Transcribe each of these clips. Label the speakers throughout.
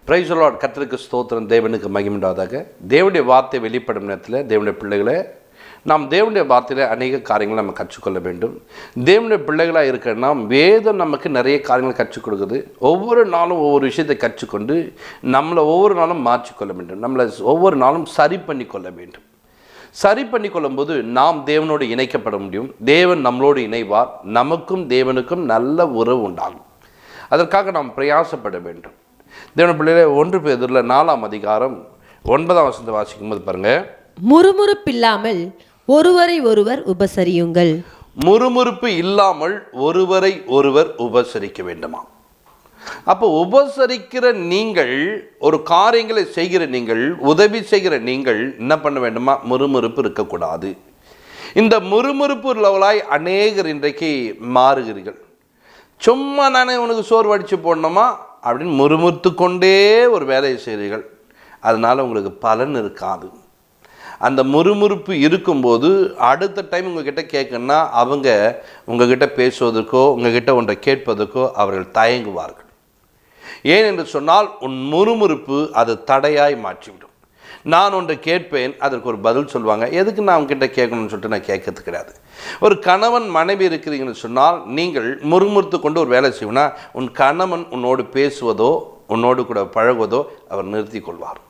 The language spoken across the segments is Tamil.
Speaker 1: Praise the Lord. கர்த்தருக்கு ஸ்தோத்திரம், தேவனுக்கு மகிமையுண்டாவதாக. தேவனுடைய வார்த்தை வெளிப்படும் நேரத்தில் தேவனுடைய பிள்ளைகளை நாம் தேவனுடைய வார்த்தையில் அநேக காரியங்களை நம்ம கற்றுக்கொள்ள வேண்டும். தேவனுடைய பிள்ளைகளாக இருக்கிற நாம் வேதம் நமக்கு நிறைய காரியங்களை கற்றுக் கொடுக்குது. ஒவ்வொரு நாளும் ஒவ்வொரு விஷயத்தை கற்றுக்கொண்டு நம்மளை ஒவ்வொரு நாளும் மாற்றிக்கொள்ள வேண்டும். நம்மளை ஒவ்வொரு நாளும் சரி பண்ணி கொள்ள வேண்டும். சரி பண்ணி கொள்ளும்போது நாம் தேவனோடு இணைக்கப்பட முடியும். தேவன் நம்மளோடு இணைவார். நமக்கும் தேவனுக்கும் நல்ல உறவு உண்டாகும். அதற்காக நாம் பிரயாசப்பட வேண்டும். தேவன பிள்ளைகளே, 1 பேதுரு 4ஆம் அதிகாரம் 9ஆம் வசனத்தை வாசிக்கும் போது பாருங்க,
Speaker 2: முறுமுறுப்பில்லாமல் ஒருவரை ஒருவர் உபசரியுங்கள்.
Speaker 1: முறுமுறுப்பு இல்லாமல் ஒருவரை ஒருவர் உபசரிக்க வேண்டுமா? அப்போ உபசரிக்கிற நீங்கள், ஒரு காரியங்களை செய்கிற நீங்கள், உதவி செய்கிற நீங்கள் என்ன பண்ண வேண்டுமா? முறுமுறுப்பு இருக்கக்கூடாது. இந்த முறுமுறுப்பு உள்ளவளாய் அநேகர் இன்றைக்கு மாறுகிறீர்கள். சும்மா நானே உனக்கு சோறு வடித்து போடணுமா அப்படின்னு முறுமுறுத்து கொண்டே ஒரு வேலையை செய்கிறீர்கள். அதனால் உங்களுக்கு பலன் இருக்காது. அந்த முறுமுறுப்பு இருக்கும்போது அடுத்த டைம் உங்ககிட்ட கேட்கணுன்னா அவங்க உங்ககிட்ட பேசுவதற்கோ உங்ககிட்ட ஒன்றை கேட்பதற்கோ அவர்கள் தயங்குவார்கள். ஏன் என்று சொன்னால், உன் முறுமுறுப்பு அது தடையாய் மாற்றிவிடும். நான் ஒன்றை கேட்பேன், அதற்கு ஒரு பதில் சொல்லுவாங்க. எதுக்கு நான் அவங்ககிட்ட கேட்கணும்னு சொல்லிட்டு நான் கேட்கறது கிடையாது. ஒரு கணவன் மனைவி இருக்கிறீங்கன்னு சொன்னால், நீங்கள் முறுமுறுத்து கொண்டு ஒரு வேலை செய்யணும்னா உன் கணவன் உன்னோடு பேசுவதோ உன்னோடு கூட பழகுவதோ அவர் நிறுத்தி கொள்வார்.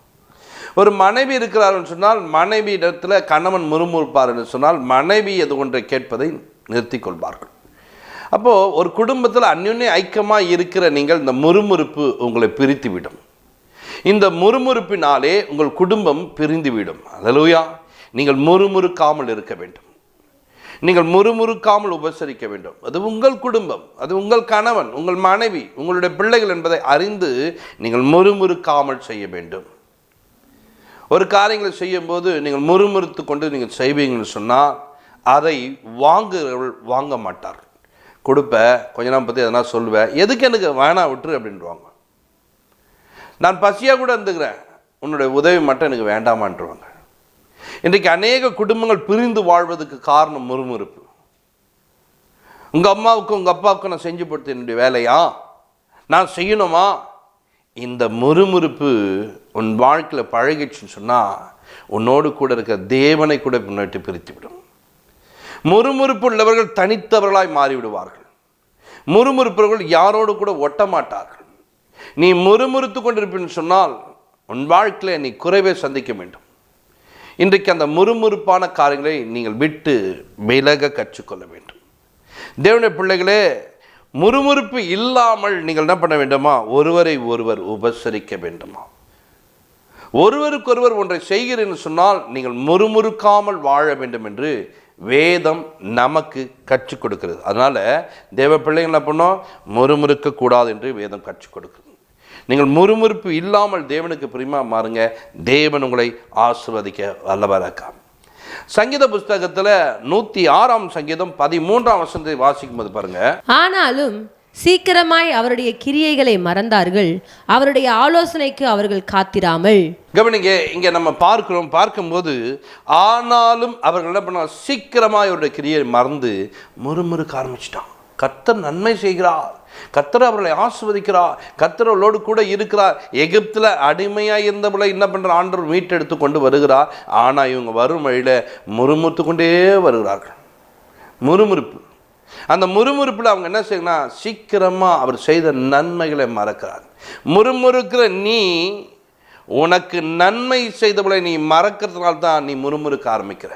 Speaker 1: ஒரு மனைவி இருக்கிறார்னு சொன்னால், மனைவி இடத்துல கணவன் முறுமுறுப்பார் என்று சொன்னால் மனைவி எது ஒன்றை கேட்பதை நிறுத்தி கொள்வார்கள். அப்போது ஒரு குடும்பத்தில் அந்யுன்ய ஐக்கியமாக இருக்கிற நீங்கள் இந்த முறுமுறுப்பு உங்களை பிரித்துவிடும். இந்த முறுமுறுப்பினாலே உங்கள் குடும்பம் பிரிந்துவிடும். அல்லேலூயா. நீங்கள் முறுமுறுக்காமல் இருக்க வேண்டும். நீங்கள் முறுமுறுக்காமல் உபசரிக்க வேண்டும். அது உங்கள் குடும்பம், அது உங்கள் கணவன், உங்கள் மனைவி, உங்களுடைய பிள்ளைகள் என்பதை அறிந்து நீங்கள் முறுமுறுக்காமல் செய்ய வேண்டும். ஒரு காரியங்களை செய்யும்போது நீங்கள் முறுமுறுத்து கொண்டு நீங்கள் செய்வீங்கன்னு சொன்னால் அதை வாங்குகிறவர்கள் வாங்க மாட்டார். கொடுப்ப கொஞ்ச நாள் பற்றி எதனா சொல்லுவேன், எதுக்கு எனக்கு வேணா விட்டுரு அப்படின்வாங்க. நான் பசியாக கூட இருந்துக்கிறேன், உன்னுடைய உதவி மட்டும் எனக்கு வேண்டாமான்ட்டுருவாங்க. இன்றைக்கு அநேக குடும்பங்கள் பிரிந்து வாழ்வதற்கு காரணம் முறுமுறுப்பு. உங்கள் அம்மாவுக்கும் உங்கள் அப்பாவுக்கும் நான் செஞ்சு கொடுத்த என்னுடைய வேலையா நான் செய்யணுமா? இந்த முறுமுறுப்பு உன் வாழ்க்கையில் பழகிடுச்சுன்னு சொன்னால் உன்னோடு கூட இருக்கிற தேவனை கூட முன்னிட்டு பிரித்துவிடும். முறுமுறுப்பு உள்ளவர்கள் தனித்தவர்களாய் மாறிவிடுவார்கள். முறுமுறுப்பவர்கள் யாரோடு கூட ஒட்ட மாட்டார்கள். நீ முறுமுறுத்து கொண்டிருப்பேன்னு சொன்னால் உன் வாழ்க்கையில் நீ குறைவே சந்திக்க வேண்டும். இன்றைக்கு அந்த முறுமுறுப்பான காரியங்களை நீங்கள் விட்டு விலக கற்றுக்கொள்ள வேண்டும். தேவனுடைய பிள்ளைகளே, முறுமுறுப்பு இல்லாமல் நீங்கள் என்ன பண்ண வேண்டுமா? ஒருவரை ஒருவர் உபசரிக்க வேண்டுமா? ஒருவருக்கொருவர் ஒன்றை செய்கிறேன்னு சொன்னால் நீங்கள் முறுமுறுக்காமல் வாழ வேண்டும் என்று வேதம் நமக்கு கற்றுக் கொடுக்கிறது. அதனால் தேவ பிள்ளைகள் என்ன பண்ணோம்? முறுமுறுக்கக்கூடாது என்று வேதம் கற்றுக் கொடுக்குது. நீங்கள் முறுமுறுப்பு இல்லாமல் தேவனுக்கு பிரியமா மாறுங்க. தேவன் உங்களை ஆசீர்வதிக்க வல்லவராக. சங்கீத புஸ்தகத்தில் 106ஆம் சங்கீதம் 13ஆம் வசனத்தை வாசிக்கும் போது பாருங்க,
Speaker 2: ஆனாலும் சீக்கிரமாய் அவருடைய கிரியைகளை மறந்தார்கள், அவருடைய ஆலோசனைக்கு அவர்கள் காத்திராமல்.
Speaker 1: கவனிங்க, இங்கே நம்ம பார்க்கும்போது ஆனாலும் அவர்கள் என்ன பண்ணாங்க? சீக்கிரமாய் அவருடைய கிரியை மறந்து முறுமுறுக்க ஆரம்பிச்சிட்டான். கர்த்தர் நன்மை செய்கிறார், கர்த்தர் அவர்களை ஆசீர்வதிக்கிறார், கர்த்தர் அவர்களோடு கூட இருக்கிறார். எகிப்தில் அடிமையாக இருந்தவர்களை என்ன பண்ணுற ஆண்டவர் மீட்டெடுத்து கொண்டு வருகிறார். ஆனால் இவங்க வரும் வழியில் முறுமுறுத்து கொண்டே வருகிறார்கள். முறுமுறுப்பு, அந்த முறுமுறுப்பில் அவங்க என்ன செய்யணும்? சீக்கிரமாக அவர் செய்த நன்மைகளை மறக்கிறார். முறுமுறுக்கிற நீ, உனக்கு நன்மை செய்தவளை நீ மறக்கிறதுனால தான் நீ முறுமுறுக்க ஆரம்பிக்கிற.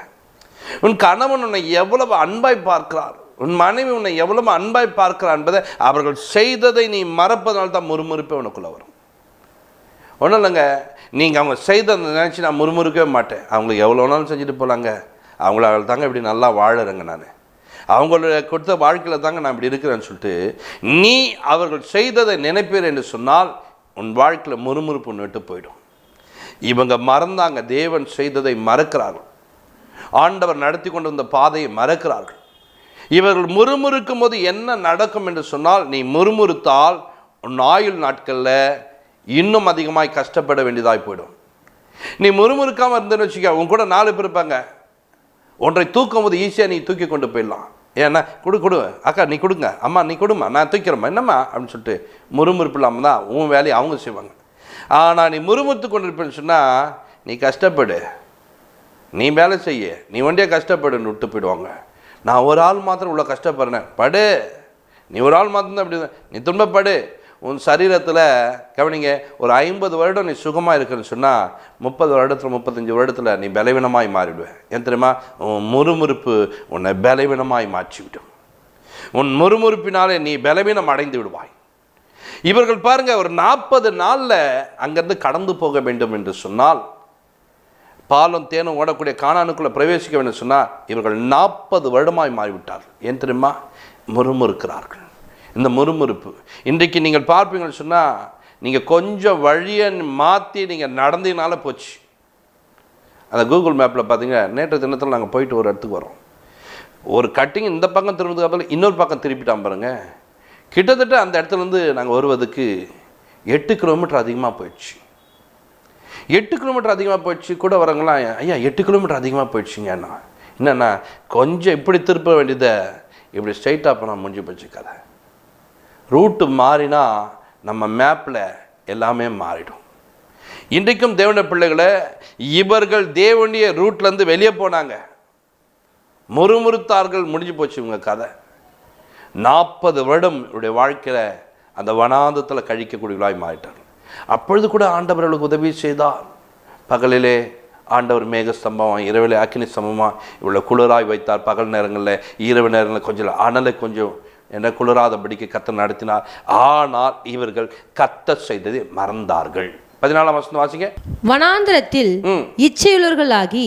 Speaker 1: உன் கணவன் உன்னை எவ்வளவு அன்பாய் பார்க்கிறார், உன் மனைவி உன்னை எவ்வளவு அன்பாய் பார்க்கிறார் என்பதை அவர்கள் செய்ததை நீ மறப்பதனால தான் முறுமுறுப்பே உனக்குள்ளே வரும். ஒன்றும் இல்லைங்க, நீங்கள் அவங்க செய்ததை நினச்சி நான் முறுமுறுக்கவே மாட்டேன். அவங்களுக்கு எவ்வளோ நாளும் செஞ்சுட்டு போகலாங்க, அவங்கள தாங்க இப்படி நல்லா வாழறேங்க, நான் அவங்களோட கொடுத்த வாழ்க்கையில் தாங்க நான் இப்படி இருக்கிறேன்னு சொல்லிட்டு நீ அவர்கள் செய்ததை நினைப்பீர் என்று சொன்னால் உன் வாழ்க்கையில் முறுமுறுப்பு நட்டு போயிடும். இவங்க மறந்தாங்க, தேவன் செய்ததை மறக்கிறார்கள், ஆண்டவர் நடத்தி கொண்டு வந்த பாதையை மறக்கிறார்கள். இவர்கள் முறுமுறுக்கும் போது என்ன நடக்கும் என்று சொன்னால், நீ முறுமுறுத்தால் உன் ஆயுள் நாட்களில் இன்னும் அதிகமாய் கஷ்டப்பட வேண்டியதாய் போயிடும். நீ முறுமுறுக்காமல் இருந்தேன்னு வச்சுக்க, உன் கூட 4 பேர் இருப்பாங்க. ஒன்றை தூக்கும் போது ஈஸியாக நீ தூக்கி கொண்டு போயிடலாம். ஏன்னா கொடு அக்கா நீ கொடுங்க, அம்மா நீ கொடுமா, நான் தூக்கிறேம்மா, என்னம்மா அப்படின்னு சொல்லிட்டு முறுமுறுப்பு இல்லாமல் தான் உன் வேலையை அவங்க செய்வாங்க. ஆனால் நீ முறுமுறுத்து கொண்டிருப்பேன்னு சொன்னால் நீ கஷ்டப்படு, நீ வேலை செய்ய, நீ ஒண்டியே கஷ்டப்படுன்னு விட்டு போயிடுவாங்க. நான் ஒரு ஆள் மாத்திரம் இவ்வளோ கஷ்டப்படுறேன், படு, நீ ஒரு ஆள் மாத்திரம் தான் அப்படி நீ துன்பப்படு. உன் சரீரத்தில் கவனிங்க, ஒரு 50 வருடம் நீ சுகமாக இருக்குன்னு சொன்னால் 30 வருடத்தில் 35 வருடத்தில் நீ பலவீனமாய் மாறிவிடுவேன். ஏன் தெரியுமா? உன் முறுமுறுப்பு உன்னை பலவீனமாய் மாற்றிவிடும். உன் முறுமுறுப்பினாலே நீ பலவீனம் அடைந்து விடுவாய். இவர்கள் பாருங்க, ஒரு 40 நாளில் அங்கேருந்து கடந்து போக வேண்டும் என்று சொன்னால், பாலும் தேனும் ஓடக்கூடிய கானானுக்குள்ளே பிரவேசிக்க வேண்டும் சொன்னால் இவர்கள் 40 வருடமாய் மாறிவிட்டார்கள். ஏன் தெரியுமா? முறுமுறுக்கிறார்கள். இந்த முறுமுறுப்பு இன்றைக்கு நீங்கள் பார்ப்பீங்கன்னு சொன்னால், நீங்கள் கொஞ்சம் வழியை மாற்றி நீங்கள் நடந்தீங்கனால போச்சு. அந்த கூகுள் மேப்பில் பார்த்தீங்க, நேற்று தினத்தில் நாங்கள் போயிட்டு ஒரு இடத்துக்கு வரோம், ஒரு கட்டிங் இந்த பக்கம் திரும்புறதுக்கு அப்புறம் இன்னொரு பக்கம் திருப்பிட்டான் பாருங்க. கிட்டத்தட்ட அந்த இடத்துலேருந்து நாங்கள் வருவதுக்கு 8 கிலோமீட்டர் அதிகமாக போயிடுச்சு. 8 கிலோமீட்டர் அதிகமாக போயிடுச்சு. கூட வரவங்களாம், ஐயா 8 கிலோமீட்டர் அதிகமாக போயிடுச்சுங்கண்ணா. என்னென்னா, கொஞ்சம் இப்படி திருப்ப வேண்டியதை இப்படி ஸ்ட்ரைட்டாக போனால் முடிஞ்சு போச்சு கதை. ரூட்டு மாறினா நம்ம மேப்பில் எல்லாமே மாறிடும். இன்றைக்கும் தேவனுடைய பிள்ளைகளை, இவர்கள் தேவனுடைய ரூட்லேருந்து வெளியே போனாங்க, முறுமுறுத்தார்கள், முடிஞ்சு போச்சு இவங்க கதை. 40 வருடம் இவருடைய வாழ்க்கையில் அந்த வனாந்தத்தில் கழிக்கக்கூடியவர்களாய் மாறிட்டார்கள். அப்பொழுது கூட ஆண்டவர்களுக்கு உதவி செய்தார். பகலிலே ஆண்டவர் மேக ஸ்தம்பமாக, இரவிலே அக்கினி ஸ்தம்பமாக இவ்வளோ குளிராய் வைத்தார். பகல் நேரங்களில், இரவு நேரங்களில் கொஞ்சம் அனலை கொஞ்சம் என்ன குளிராதபடிக்கு கர்த்தர் நடத்தினார். ஆனால் இவர்கள் கர்த்தர் செய்ததை மறந்தார்கள். 14ஆம் வசனம் வாசிங்க.
Speaker 2: வனாந்திரத்தில் இச்சையுள்ளவர்களாகி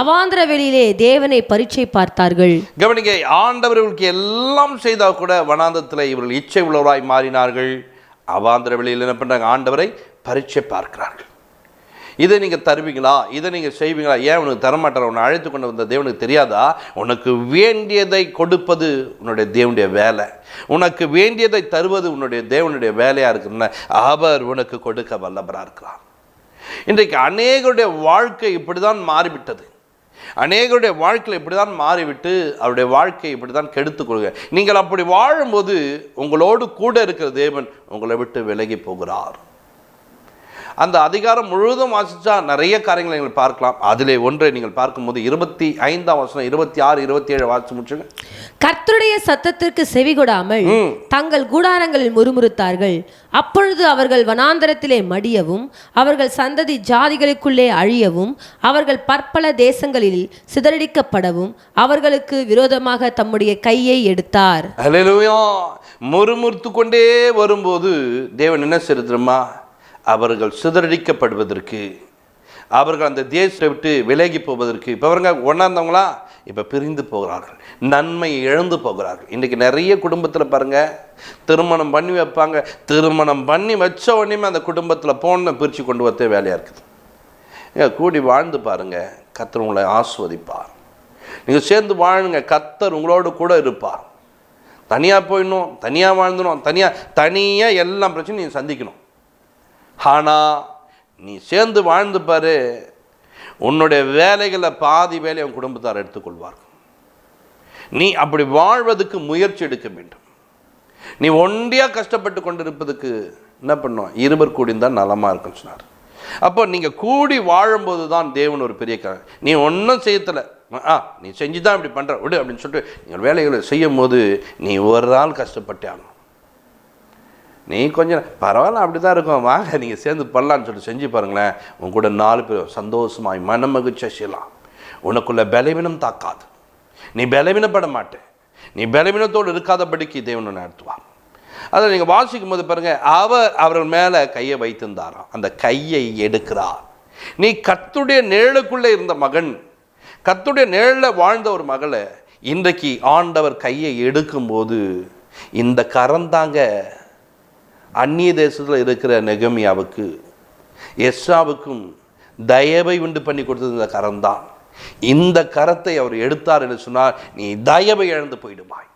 Speaker 2: அவாந்திர வெளியிலே தேவனை பரீட்சை பார்த்தார்கள்.
Speaker 1: கவனிங்க, ஆண்டவர்களுக்கு எல்லாம் செய்தா கூட வனாந்திரத்தில் இவர்கள் இச்சை உள்ளவராய் மாறினார்கள். அவாந்திர வெளியில் என்ன பண்றாங்க? ஆண்டவரை பரீட்சை பார்க்கிறார்கள். இதை நீங்கள் தருவீங்களா? இதை நீங்கள் செய்வீங்களா? ஏன் உனக்கு தரமாட்டார்? உன்னை அழைத்து கொண்டு வந்த தேவனுக்கு தெரியாதா? உனக்கு வேண்டியதை கொடுப்பது உன்னுடைய தேவனுடைய வேலை. உனக்கு வேண்டியதை தருவது உன்னுடைய தேவனுடைய வேலையாக இருக்குன்னா அவர் உனக்கு கொடுக்க வல்லவராக இருக்கிறார். இன்றைக்கு அநேகருடைய வாழ்க்கை இப்படி தான் மாறிவிட்டது. அநேகருடைய வாழ்க்கையில் இப்படி தான் மாறிவிட்டு அவருடைய வாழ்க்கையை இப்படி தான் கெடுத்து கொள்க. நீங்கள் அப்படி வாழும்போது உங்களோடு கூட இருக்கிற தேவன் உங்களை விட்டு விலகி போகிறார். அந்த அதிகாரம் முழுவதும் வாசித்தா நிறைய காரியங்களை நீங்கள் பார்க்கலாம். அதிலே ஒன்றை நீங்கள் பார்க்கும்போது 25ஆம் வசனம் 26, 27 வாசித்து முடிச்சுங்க.
Speaker 2: கர்த்தருடைய சத்தத்திற்கு செவிகொடாமல் தங்கள் கூடாரங்களில் முறுமுறுத்தார்கள். அப்பொழுது அவர்கள் வனாந்தரத்திலே மடியவும், அவர்கள் சந்ததி ஜாதிகளுக்குள்ளே அழியவும், அவர்கள் பற்பல தேசங்களில் சிதறடிக்கப்படவும் அவர்களுக்கு விரோதமாக தம்முடைய கையை எடுத்தார்.
Speaker 1: அல்லேலூயா. முறுமுறுத்து கொண்டே வரும்போது தேவன் என்ன செய்யறதுமா? அவர்கள் சிதறடிக்கப்படுவதற்கு, அவர்கள் அந்த தேசத்தை விட்டு விலகி போவதற்கு, இப்போ அவருங்க ஒன்றாந்தவங்களா இப்போ பிரிந்து போகிறார்கள், நன்மை இழந்து போகிறார்கள். இன்றைக்கி நிறைய குடும்பத்தில் பாருங்கள், திருமணம் பண்ணி வைப்பாங்க, திருமணம் பண்ணி வச்ச உடனே அந்த குடும்பத்தில் போன பிரித்து கொண்டு வரதே வேலையாக இருக்குது. கூடி வாழ்ந்து பாருங்கள், கர்த்தர் உங்களை ஆஸ்வதிப்பார். நீங்கள் சேர்ந்து வாழுங்க, கர்த்தர் உங்களோடு கூட இருப்பார். தனியாக போயிடணும், தனியாக வாழ்ந்துடும், தனியாக எல்லா பிரச்சனையும் நீங்கள் சந்திக்கணும். ஆனால் நீ சேர்ந்து வாழ்ந்து பாரு, உன்னுடைய வேலைகளை பாதி வேலை உன் குடும்பத்தார் எடுத்துக்கொள்வார்கள். நீ அப்படி வாழ்வதற்கு முயற்சி எடுக்க வேண்டும். நீ ஒண்டியாக கஷ்டப்பட்டு கொண்டு இருப்பதுக்கு என்ன பண்ணும்? 2 கூடியிருந்தால் நலமாக இருக்குன்னு சொன்னார். அப்போ நீங்கள் கூடி வாழும்போது தான் தேவன் ஒரு பெரிய நீ ஒன்றும் செய்யலை, நீ செஞ்சு தான் இப்படி பண்ணுற விடு அப்படின்னு சொல்லிட்டு நீங்கள் வேலைகளை செய்யும் போது நீ ஒரு நாள் கஷ்டப்பட்டே ஆகணும். நீ கொஞ்சம் பரவாயில்ல அப்படி தான் இருக்கும், வாங்க நீங்கள் சேர்ந்து பண்ணலான்னு சொல்லிட்டு செஞ்சு பாருங்களேன். உன் கூட 4 பேர் சந்தோஷமாய் மன மகிழ்ச்சியாக செய்யலாம். உனக்குள்ள பலவீனம் தாக்காது, நீ பலவீனப்பட மாட்டே. நீ பலவீனத்தோடு இருக்காதபடிக்கு தேவனை நடத்துவார். அதை நீங்கள் வாசிக்கும் போது பாருங்கள், அவர்கள் மேலே கையை வைத்திருந்தாராம், அந்த கையை எடுக்கிறார். நீ கர்த்தருடைய நிழலுக்குள்ளே இருந்த மகன், கர்த்தருடைய நிழலில் வாழ்ந்த ஒரு மகளை இன்றைக்கு ஆண்டவர் கையை எடுக்கும்போது, இந்த கரந்தாங்க அந்நிய தேசத்தில் இருக்கிற நெகமியாவுக்கு எஸ்ராவுக்கும் தயவை உண்டு பண்ணி கொடுத்தது இந்த கரம்தான். இந்த கரத்தை அவர் எடுத்தார் என்று சொன்னால் நீ தயவை இழந்து போயிடுவாய்,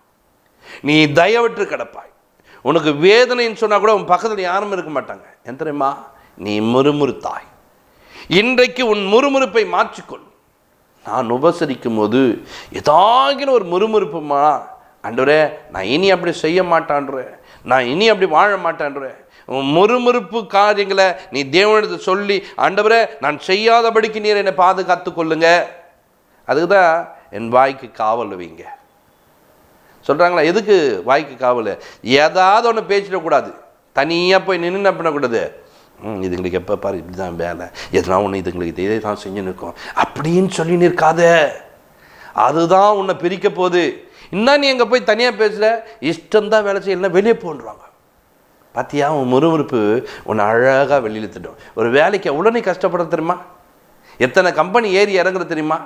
Speaker 1: நீ தயவற்று கிடப்பாய். உனக்கு வேதனைன்னு சொன்னால் கூட உன் பக்கத்தில் யாரும் இருக்க மாட்டாங்க. என் தெரியுமா? நீ முறுமுறுத்தாய். இன்றைக்கு உன் முறுமுறுப்பை மாற்றிக்கொள். நான் உபசரிக்கும் போது ஏதாகின ஒரு முறுமுறுப்புமா, ஆண்டவரே நான் இனி அப்படி செய்ய மாட்டான்றேன், நான் இனி அப்படி வாழ மாட்டேன்றேன். முறுமுறுப்பு காரியங்களை நீ தேவனிடத்தை சொல்லி, ஆண்டவரே நான் செய்யாதபடிக்கு நீர் என்னை பாதுகாத்து கொள்ளுங்க. அதுக்குதான் என் வாய்க்கு காவல் வைங்க சொல்கிறாங்களா. எதுக்கு வாய்க்கு காவல்? ஏதாவது ஒன்று பேசிடக்கூடாது. தனியாக போய் நின்று என்ன பண்ணக்கூடாது. இதுங்களுக்கு எப்போ பாரு இப்படி தான் வேலை, எதனா ஒன்று இதுங்களுக்கு இதே தான் செஞ்சு நிற்கும் அப்படின்னு சொல்லி நிற்காத. அதுதான் உன்னை பிரிக்க போகுது. இன்னும் நீ எங்கே போய் தனியாக பேசுகிற, இஷ்டம்தான் வேலை செய்யலாம் வெளியே போன்றாங்க. பார்த்தியா, உன் முறுமுறுப்பு உன்னை அழகாக வெளியில் திட்டும். ஒரு வேலைக்கு எவ்வளோ நீ கஷ்டப்பட தெரியுமா, எத்தனை கம்பெனி ஏறி இறங்குற தெரியுமா.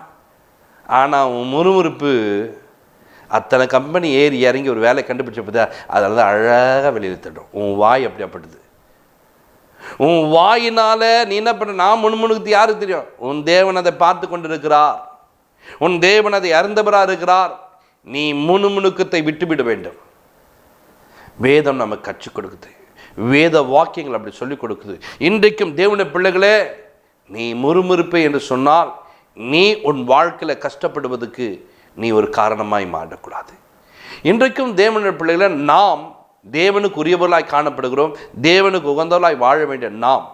Speaker 1: ஆனால் உன் முறுமுறுப்பு அத்தனை கம்பெனி ஏறி இறங்கி ஒரு வேலை கண்டுபிடிச்சப்பதா அதனால தான் அழகாக வெளியில் திட்டும். உன் வாய் அப்படியாப்பட்டது. உன் வாயினால நீ என்ன பண்ண, நான் முணுமுணுக்கு யாருக்கு தெரியும்? உன் தேவன் அதை பார்த்து கொண்டு இருக்கிறார். உன் தேவன் அதை அறிந்தவராக இருக்கிறார். நீ முணுமுணுக்கத்தை விட்டுவிட வேண்டும். வேதம் நமக்கு கற்றுக் கொடுக்குது, வேத வாக்கியங்கள் அப்படி சொல்லிக் கொடுக்குது. இன்றைக்கும் தேவனுடைய பிள்ளைகளே, நீ முறுமுறுப்பை என்று சொன்னால் நீ உன் வாழ்க்கையில் கஷ்டப்படுவதற்கு நீ ஒரு காரணமாய் மாறக்கூடாது. இன்றைக்கும் தேவனுடைய பிள்ளைகளை நாம் தேவனுக்கு உரியவர்களாய் காணப்படுகிறோம். தேவனுக்கு உகந்தவர்களாய் வாழ வேண்டிய நாம்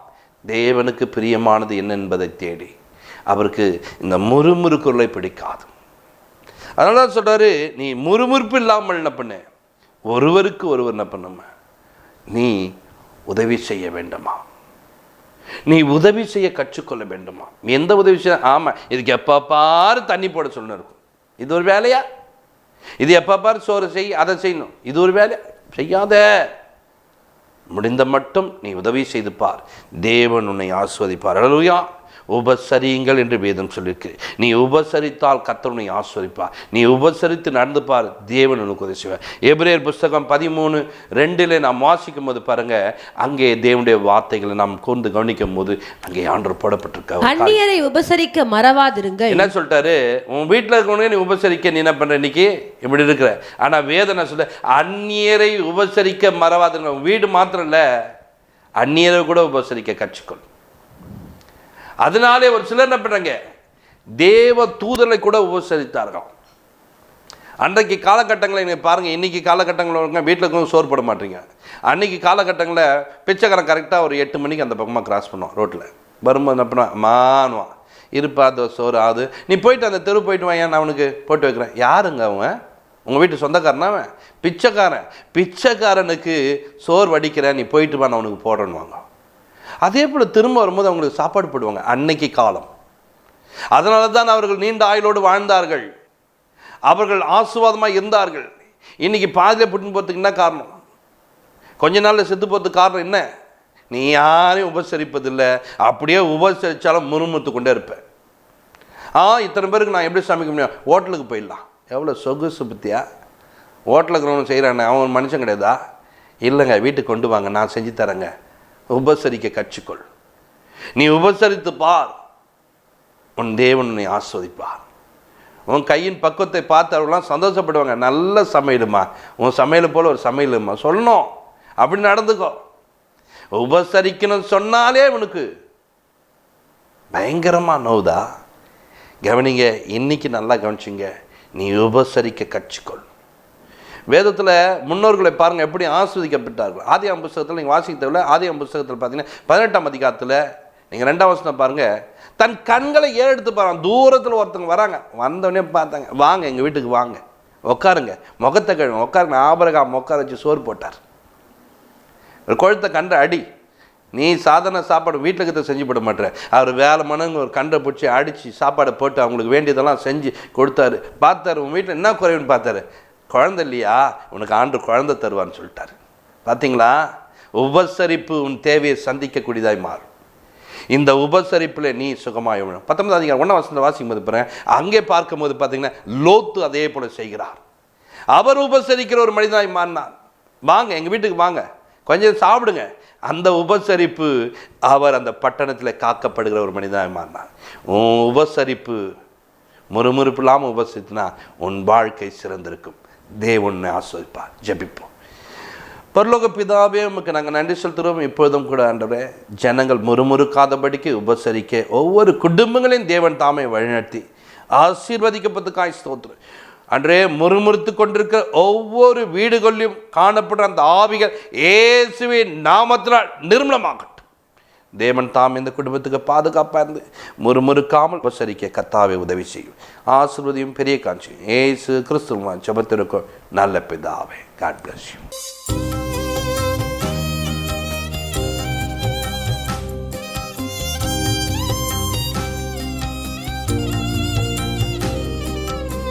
Speaker 1: தேவனுக்கு பிரியமானது என்ன என்பதை தேடி, அவருக்கு இந்த முறுமுறுக்குகளை பிடிக்காது. அதனால தான் சொல்கிறாரு, நீ முறுமுறுப்பு இல்லாமல் என்ன பண்ணு, ஒருவருக்கு ஒருவர் என்ன பண்ணுமா, நீ உதவி செய்ய வேண்டுமா, நீ உதவி செய்ய கற்றுக்கொள்ள வேண்டுமா. எந்த உதவி செய்ய? ஆமாம், இதுக்கு எப்போ பாரு தண்ணி போட சொல்லணும் இருக்கும். இது ஒரு வேலையா? இது எப்போ பாரு சோறு செய், அதை செய்யணும், இது ஒரு வேலையா? செய்யாத. முடிந்த மட்டும் நீ உதவி செய்து பார், தேவன் உன்னை ஆஸ்வதிப்பார். அல்லேலூயா. உபசரியுங்கள் என்று வேதம் சொல்லியிருக்கு. நீ உபசரித்தால் கர்த்தர் உன்னை ஆஸ்வதிப்பார். நீ உபசரித்து நடந்து பார், தேவன் உனக்கு உதவி செய்வார். எபிரேயர் புஸ்தகம் 13:2 நாம் வாசிக்கும் போது பாருங்க, அங்கே தேவனுடைய வார்த்தைகளை நாம் கூர்ந்து கவனிக்கும் போது அங்கே ஆண்டவர் போடப்பட்டிருக்க,
Speaker 2: அந்நியரை உபசரிக்க மறவாதிருங்கள்.
Speaker 1: என்ன சொல்லிட்டாரு? உன் வீட்டில் இருக்கவங்க நீ உபசரிக்க நீ என்ன பண்ற, இன்னைக்கு இப்படி இருக்கிற. ஆனா வேதனை சொல்ல, அந்நியரை உபசரிக்க மறவாதிருங்க. வீடு மாத்திரம் இல்ல, அந்நியரை கூட உபசரிக்க கற்றுக்கொள். அதனாலே ஒரு சிலர் என்ன பண்றாங்க, தேவ தூதரை கூட உபசரித்தார்கள். அன்றைக்கு காலகட்டங்களை நீங்கள் பாருங்கள். இன்றைக்கி காலகட்டங்களில் வீட்டில் இருக்கும் சோறு போட மாட்டீங்க. அன்றைக்கி காலகட்டங்களில் பிச்சைக்காரன் கரெக்டாக ஒரு 8 மணிக்கு அந்த பக்கமாக கிராஸ் பண்ணுவான். ரோட்டில் வரும்போது என்ன பண்ணுவான், மானுவான், இருப்பா அந்த சோறு ஆகுது, நீ போயிட்டு அந்த தெரு போயிட்டு வாங்க, நான் அவனுக்கு போட்டு வைக்கிறேன். யாருங்க அவன்? உங்கள் வீட்டு சொந்தக்காரனா அவன்? பிச்சைக்காரன். பிச்சைக்காரனுக்கு சோறு வடிக்கிறேன், நீ போயிட்டு வா, நான் அவனுக்கு போடுறேன்னுவாங்க. அதே போல் திரும்ப வரும்போது அவங்களுக்கு சாப்பாடு போடுவாங்க. அன்னைக்கு காலம். அதனால தான் அவர்கள் நீண்ட ஆயுளோடு வாழ்ந்தார்கள், அவர்கள் ஆசீர்வாதமாக இருந்தார்கள். இன்னைக்கு பாதியில் புட்டு போகிறதுக்கு என்ன காரணம்? கொஞ்ச நாளில் செத்து போகிறதுக்கு காரணம் என்ன? நீ யாரையும் உபசரிப்பதில்லை. அப்படியே உபசரித்தாலும் முறுமுறுத்து கொண்டே இருப்பேன். இத்தனை பேருக்கு நான் எப்படி சமைக்க முடியும்? ஹோட்டலுக்கு போயிடலாம். எவ்வளோ சொகுசு பற்றியா? ஹோட்டலுக்கு இருக்கிறவங்க செய்கிறானே, அவன் மனுஷன் கிடையாதா? இல்லைங்க, வீட்டுக்கு கொண்டு வாங்க, நான் செஞ்சு தரேங்க. உபசரிக்க கற்றுக்கொள். நீ உபசரித்து பார், உன் தேவன் உன்னை ஆஸ்வதிப்பார். உன் கையின் பக்குவத்தை பார்த்து அவர்களாம் சந்தோஷப்படுவாங்க. நல்ல சமையலுமா, உன் சமையல் போல் ஒரு சமையலுமா சொல்லணும், அப்படி நடந்துக்கோ. உபசரிக்கணும் சொன்னாலே உனக்கு பயங்கரமா நோவுதா? கவனிங்க, இன்னைக்கு நல்லா கவனிச்சிங்க. நீ உபசரிக்க கற்றுக்கொள். வேதத்தில் முன்னோர்களை பாருங்கள் எப்படி ஆஸ்வதிக்கப்பட்டார்கள். ஆதியாகம புஸ்தகத்தில் நீங்கள் வாசிக்கவில்லை. ஆதியாகம புஸ்தகத்தில் பார்த்தீங்கன்னா 18ஆம் அதிகாரத்தில் நீங்கள் 2ஆம் வசனம் பாருங்கள். தன் கண்களை ஏறெடுத்து பாருங்க. தூரத்தில் ஒருத்தங்க வராங்க, வந்தோடனே பார்த்தாங்க, வாங்க எங்கள் வீட்டுக்கு வாங்க, உட்காருங்க, முகத்தை கழுவுங்க, உட்காருங்க. ஆபிரகாம் உட்கார வச்சு சோறு போட்டார். ஒரு கொழுத்தை கண்டை அடி, நீ சாதாரண சாப்பாடு வீட்டில் கிட்ட செஞ்சு போட மாட்டேற. அவர் வேலை மனங்க ஒரு கண்டை பிடிச்சி அடித்து சாப்பாடை போட்டு அவங்களுக்கு வேண்டியதெல்லாம் செஞ்சு கொடுத்தாரு. பார்த்தாரு, உன் வீட்டில் என்ன குறைவுன்னு பார்த்தாரு. குழந்தை இல்லையா, உனக்கு ஆண்டு குழந்தை தருவான்னு சொல்லிட்டாரு. பார்த்தீங்களா? உபசரிப்பு உன் தேவையை சந்திக்கக்கூடியதாய் மாறும். இந்த உபசரிப்பில் நீ சுகமாய் 19ஆம் அதிகாரம் 1ஆம் வசனத்தை வாசிக்கும் போது பாருங்க, அங்கே பார்க்கும்போது பார்த்தீங்கன்னா லோத்து அதே போல செய்கிறார். அவர் உபசரிக்கிற ஒரு மனிதனாய் மாறினார். வாங்க எங்கள் வீட்டுக்கு வாங்க, கொஞ்சம் சாப்பிடுங்க. அந்த உபசரிப்பு அவர் அந்த பட்டணத்தில் காக்கப்படுகிற ஒரு மனிதனாய் மாறினார். உன் உபசரிப்பு முறுமுறுப்பு இல்லாமல் உபசரித்துனா உன் வாழ்க்கை சிறந்திருக்கும். தேவனை ஆஸ்வதிப்பார். ஜெபிப்போம். பரலோக பிதாவே, உமக்கு நாங்கள் நன்றி செலுத்துகிறோம். இப்பொழுதும் கூட ஆண்டவரே, ஜனங்கள் முறுமுறுக்காதபடிக்கு உபசரிக்க ஒவ்வொரு குடும்பங்களையும் தேவன் தாமே வழிநடத்தி ஆசீர்வதிக்கப்பட்டதுக்காய் ஸ்தோத்திரம். அன்றே முறுமுறுத்து கொண்டிருக்கிற ஒவ்வொரு வீடுகளிலும் காணப்படுற அந்த ஆவிகள் இயேசுவின் நாமத்தினால் நிர்மூலமாகட்டும். தேவன் தாம் இந்த குடும்பத்துக்கு பாதுகாப்பாக இருந்து முறுமுறுக்காமல் உபசரிக்க கர்த்தாவே உதவி செய்யும். ஆசீர்வதியும் பெரிய காட்சி இயேசு கிறிஸ்துவின் ஜெபத்திற்கும் நல்ல பிதாவே. God bless you.